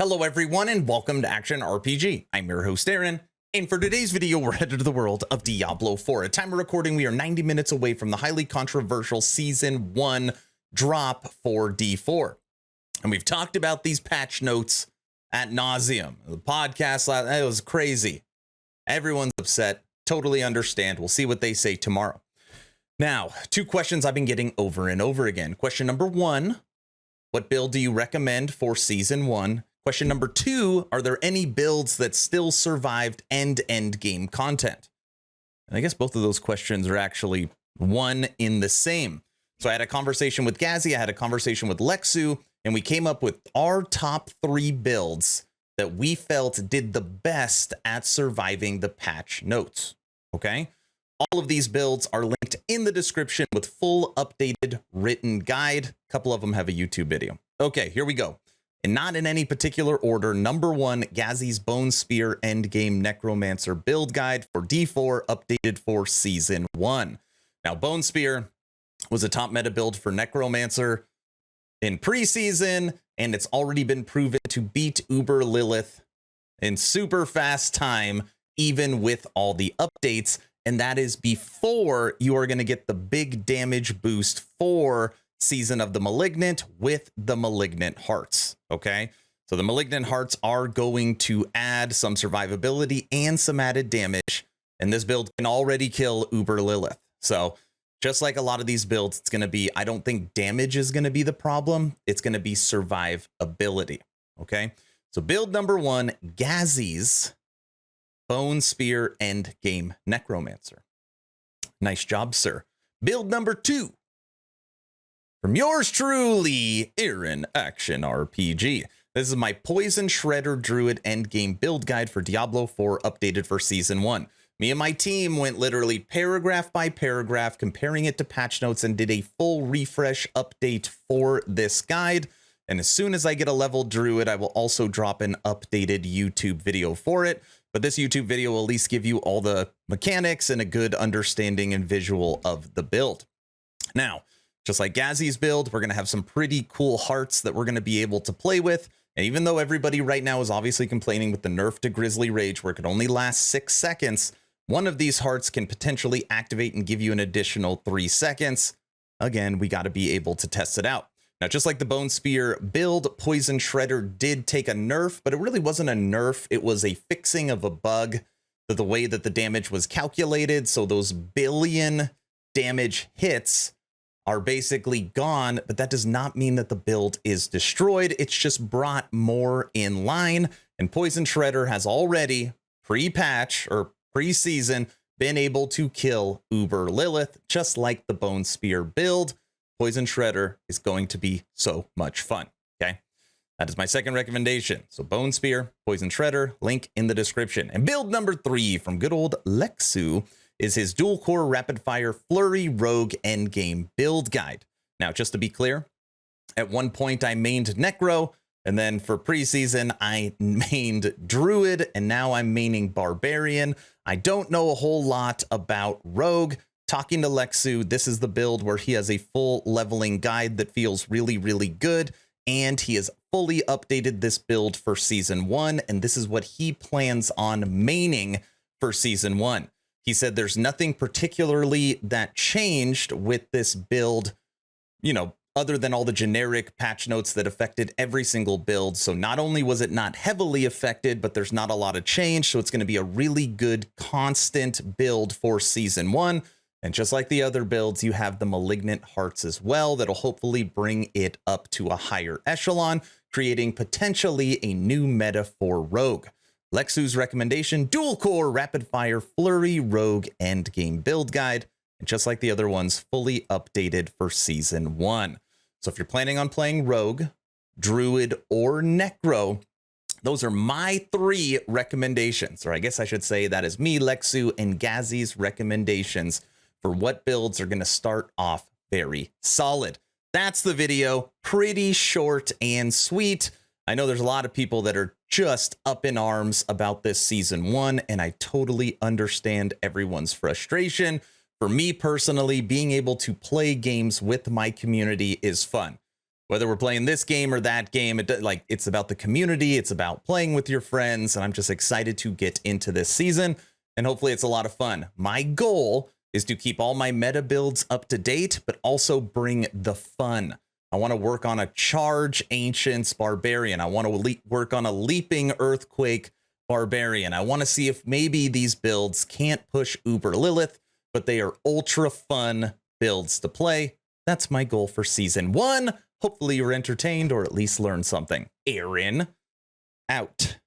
Hello everyone and welcome to Action RPG. I'm your host Aaron, and for today's video we're headed to the world of Diablo 4. At time of recording we are 90 minutes away from the highly controversial Season 1 drop for D4. And we've talked about these patch notes ad nauseum. The podcast, it was crazy. Everyone's upset, totally understand. We'll see what they say tomorrow. Now, two questions I've been getting over and over again. Question number one, what build do you recommend for Season 1? Question number two, are there any builds that still survived end game content? And I guess both of those questions are actually one in the same. So I had a conversation with Gazzy, I had a conversation with Lexu, and we came up with our top 3 builds that we felt did the best at surviving the patch notes. Okay? All of these builds are linked in the description with full updated written guide. A couple of them have a YouTube video. Okay, here we go. And not in any particular order. Number 1, Gazzy's Bone Spear Endgame Necromancer build guide for D4, updated for Season 1. Now, Bone Spear was a top meta build for Necromancer in preseason, and it's already been proven to beat Uber Lilith in super fast time, even with all the updates. And that is before you are going to get the big damage boost for Season of the Malignant with the Malignant Hearts. Okay, so the Malignant Hearts are going to add some survivability and some added damage, and this build can already kill Uber Lilith. So just like a lot of these builds, it's going to be, I don't think damage is going to be the problem. It's going to be survivability. Okay, so build number 1, Gazzy's Bone Spear Endgame Necromancer. Nice job, sir. Build number 2, from yours truly, Aaron Action RPG. This is my Poison Shredder Druid Endgame build guide for Diablo 4, updated for Season 1. Me and my team went literally paragraph by paragraph, comparing it to patch notes, and did a full refresh update for this guide. And as soon as I get a level druid, I will also drop an updated YouTube video for it. But this YouTube video will at least give you all the mechanics and a good understanding and visual of the build. Now, just like Gazzy's build, we're going to have some pretty cool hearts that we're going to be able to play with. And even though everybody right now is obviously complaining with the nerf to Grizzly Rage, where it could only last 6 seconds, one of these hearts can potentially activate and give you an additional 3 seconds. Again, we got to be able to test it out. Now, just like the Bone Spear build, Poison Shredder did take a nerf, but it really wasn't a nerf. It was a fixing of a bug to the way that the damage was calculated. So those billion damage hits are basically gone, but that does not mean that the build is destroyed. It's just brought more in line, and Poison Shredder has already pre-patch or pre-season been able to kill Uber Lilith, just like the Bone Spear build. Poison Shredder is going to be so much fun. Okay, that is my second recommendation. So Bone Spear, Poison Shredder, link in the description. And build number 3 from good old Lexu is his dual core rapid fire flurry rogue endgame build guide. Now, just to be clear, at one point I mained Necro, and then for preseason I mained Druid, and now I'm maining Barbarian. I don't know a whole lot about Rogue. Talking to Lexu, this is the build where he has a full leveling guide that feels really, really good, and he has fully updated this build for Season 1, and this is what he plans on maining for Season 1. He said there's nothing particularly that changed with this build, you know, other than all the generic patch notes that affected every single build. So not only was it not heavily affected, but there's not a lot of change. So it's going to be a really good constant build for Season 1. And just like the other builds, you have the Malignant Hearts as well that'll hopefully bring it up to a higher echelon, creating potentially a new meta for Rogue. Lexu's recommendation, dual core rapid fire flurry rogue endgame build guide, and just like the other ones, fully updated for Season 1. So if you're planning on playing Rogue, Druid, or Necro, those are my 3 recommendations, or I guess I should say that is me, Lexu, and Gazzy's recommendations for what builds are going to start off very solid. That's the video. Pretty short and sweet. I know there's a lot of people that are just up in arms about this Season 1, and I totally understand everyone's frustration. For me personally, being able to play games with my community is fun. Whether we're playing this game or that game, it's about the community. It's about playing with your friends. And I'm just excited to get into this season. And hopefully it's a lot of fun. My goal is to keep all my meta builds up to date, but also bring the fun. I want to work on a Charge Ancients Barbarian. I want to work on a Leaping Earthquake Barbarian. I want to see if maybe these builds can't push Uber Lilith, but they are ultra fun builds to play. That's my goal for season 1. Hopefully you're entertained or at least learned something. Aaron, out.